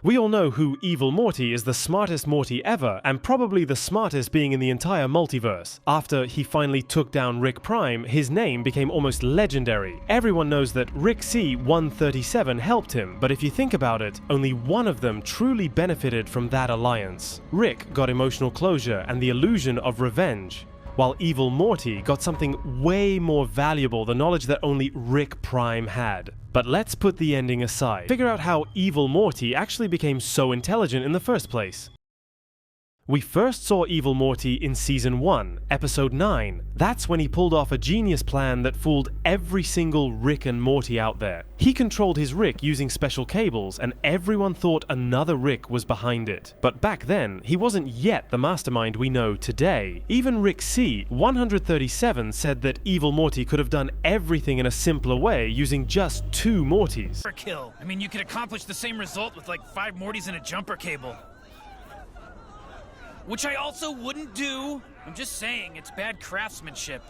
We all know who Evil Morty is, the smartest Morty ever, and probably the smartest being in the entire multiverse. After he finally took down Rick Prime, his name became almost legendary. Everyone knows that Rick C-137 helped him, but if you think about it, only one of them truly benefited from that alliance. Rick got emotional closure and the illusion of revenge, while Evil Morty got something way more valuable, the knowledge that only Rick Prime had. But let's put the ending aside. Figure out how Evil Morty actually became so intelligent in the first place. We first saw Evil Morty in Season 1, Episode 9. That's when he pulled off a genius plan that fooled every single Rick and Morty out there. He controlled his Rick using special cables, and everyone thought another Rick was behind it. But back then, he wasn't yet the mastermind we know today. Even Rick C-137 said that Evil Morty could have done everything in a simpler way using just 2 Mortys. Kill. I mean, you could accomplish the same result with like 5 Mortys and a jumper cable. Which I also wouldn't do. I'm just saying, it's bad craftsmanship.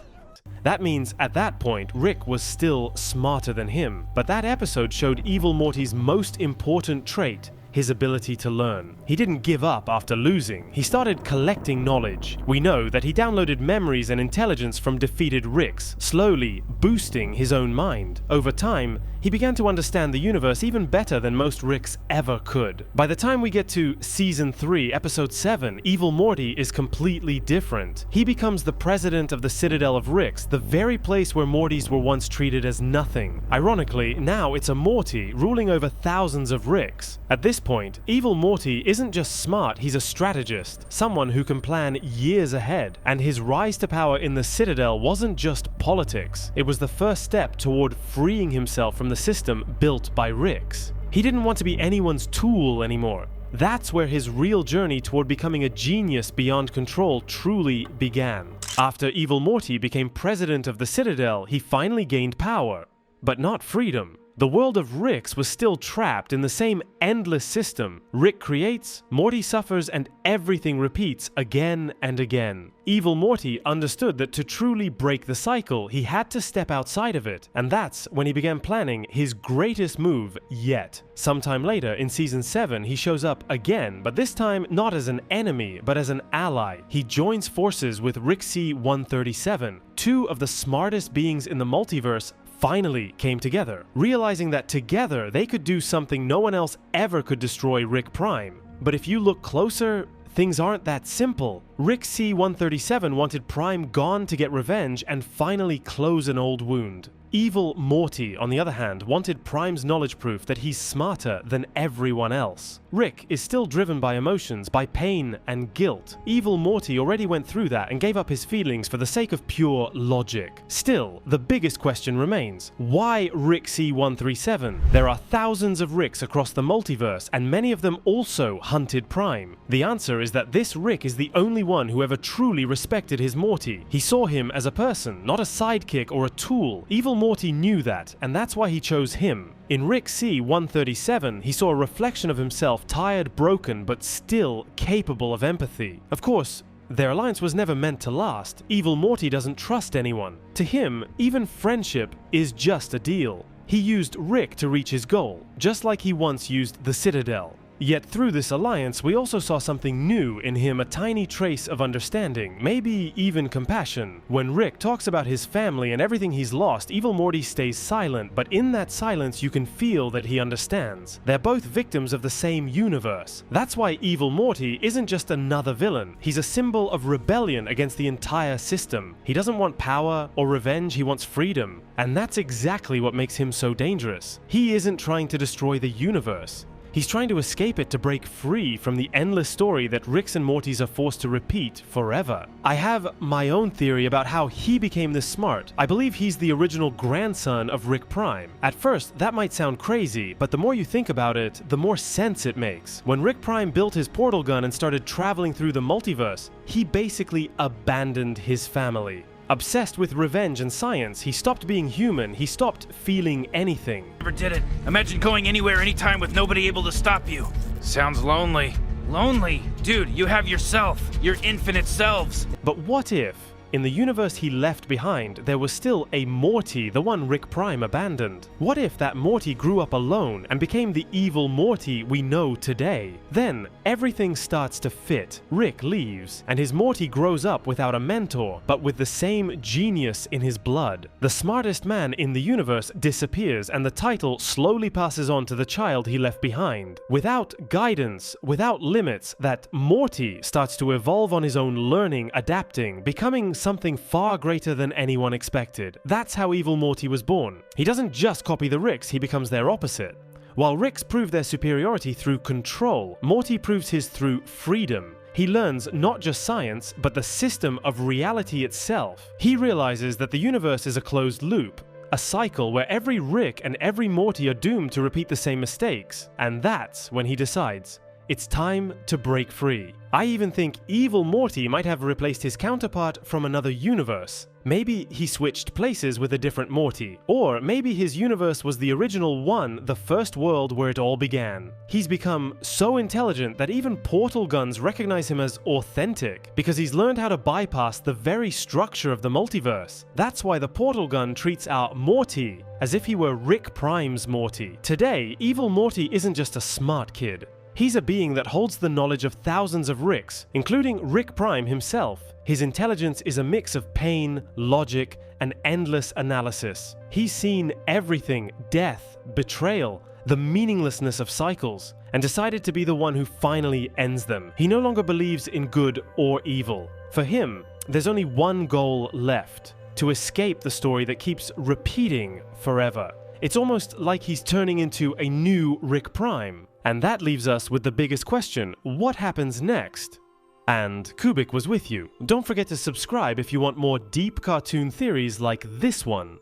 That means, at that point, Rick was still smarter than him. But that episode showed Evil Morty's most important trait: his ability to learn. He didn't give up after losing. He started collecting knowledge. We know that he downloaded memories and intelligence from defeated Ricks, slowly boosting his own mind. Over time, he began to understand the universe even better than most Ricks ever could. By the time we get to Season 3, Episode 7, Evil Morty is completely different. He becomes the president of the Citadel of Ricks, the very place where Mortys were once treated as nothing. Ironically, now it's a Morty ruling over thousands of Ricks. At this point, Evil Morty isn't just smart, he's a strategist, someone who can plan years ahead. And his rise to power in the Citadel wasn't just politics. It was the first step toward freeing himself from the system built by Ricks. He didn't want to be anyone's tool anymore. That's where his real journey toward becoming a genius beyond control truly began. After Evil Morty became president of the Citadel, he finally gained power, but not freedom. The world of Ricks was still trapped in the same endless system. Rick creates, Morty suffers, and everything repeats again and again. Evil Morty understood that to truly break the cycle, he had to step outside of it, and that's when he began planning his greatest move yet. Sometime later, in Season 7, he shows up again, but this time not as an enemy, but as an ally. He joins forces with Rick C-137, 2 of the smartest beings in the multiverse, finally came together, realizing that together they could do something no one else ever could: destroy Rick Prime. But if you look closer, things aren't that simple. Rick C-137 wanted Prime gone to get revenge and finally close an old wound. Evil Morty, on the other hand, wanted Prime's knowledge proof that he's smarter than everyone else. Rick is still driven by emotions, by pain and guilt. Evil Morty already went through that and gave up his feelings for the sake of pure logic. Still, the biggest question remains: why Rick C-137? There are thousands of Ricks across the multiverse, and many of them also hunted Prime. The answer is that this Rick is the only one who ever truly respected his Morty. He saw him as a person, not a sidekick or a tool. Evil Morty knew that, and that's why he chose him. In Rick C-137, he saw a reflection of himself, tired, broken, but still capable of empathy. Of course, their alliance was never meant to last. Evil Morty doesn't trust anyone. To him, even friendship is just a deal. He used Rick to reach his goal, just like he once used the Citadel. Yet through this alliance, we also saw something new in him, a tiny trace of understanding, maybe even compassion. When Rick talks about his family and everything he's lost, Evil Morty stays silent, but in that silence you can feel that he understands. They're both victims of the same universe. That's why Evil Morty isn't just another villain. He's a symbol of rebellion against the entire system. He doesn't want power or revenge, he wants freedom. And that's exactly what makes him so dangerous. He isn't trying to destroy the universe. He's trying to escape it, to break free from the endless story that Ricks and Mortys are forced to repeat forever. I have my own theory about how he became this smart. I believe he's the original grandson of Rick Prime. At first, that might sound crazy, but the more you think about it, the more sense it makes. When Rick Prime built his portal gun and started traveling through the multiverse, he basically abandoned his family. Obsessed with revenge and science, he stopped being human, he stopped feeling anything. Never did it. Imagine going anywhere, anytime with nobody able to stop you. Sounds lonely. Lonely? Dude, you have yourself, your infinite selves. But what if In the universe he left behind, there was still a Morty, the one Rick Prime abandoned. What if that Morty grew up alone and became the evil Morty we know today? Then, everything starts to fit. Rick leaves, and his Morty grows up without a mentor, but with the same genius in his blood. The smartest man in the universe disappears, and the title slowly passes on to the child he left behind. Without guidance, without limits, that Morty starts to evolve on his own, learning, adapting, becoming something far greater than anyone expected. That's how Evil Morty was born. He doesn't just copy the Ricks, he becomes their opposite. While Ricks prove their superiority through control, Morty proves his through freedom. He learns not just science, but the system of reality itself. He realizes that the universe is a closed loop, a cycle where every Rick and every Morty are doomed to repeat the same mistakes. And that's when he decides, it's time to break free. I even think Evil Morty might have replaced his counterpart from another universe. Maybe he switched places with a different Morty. Or maybe his universe was the original one, the first world where it all began. He's become so intelligent that even portal guns recognize him as authentic, because he's learned how to bypass the very structure of the multiverse. That's why the portal gun treats our Morty as if he were Rick Prime's Morty. Today, Evil Morty isn't just a smart kid. He's a being that holds the knowledge of thousands of Ricks, including Rick Prime himself. His intelligence is a mix of pain, logic, and endless analysis. He's seen everything: death, betrayal, the meaninglessness of cycles, and decided to be the one who finally ends them. He no longer believes in good or evil. For him, there's only one goal left: to escape the story that keeps repeating forever. It's almost like he's turning into a new Rick Prime. And that leaves us with the biggest question: what happens next? And Kubik was with you. Don't forget to subscribe if you want more deep cartoon theories like this one.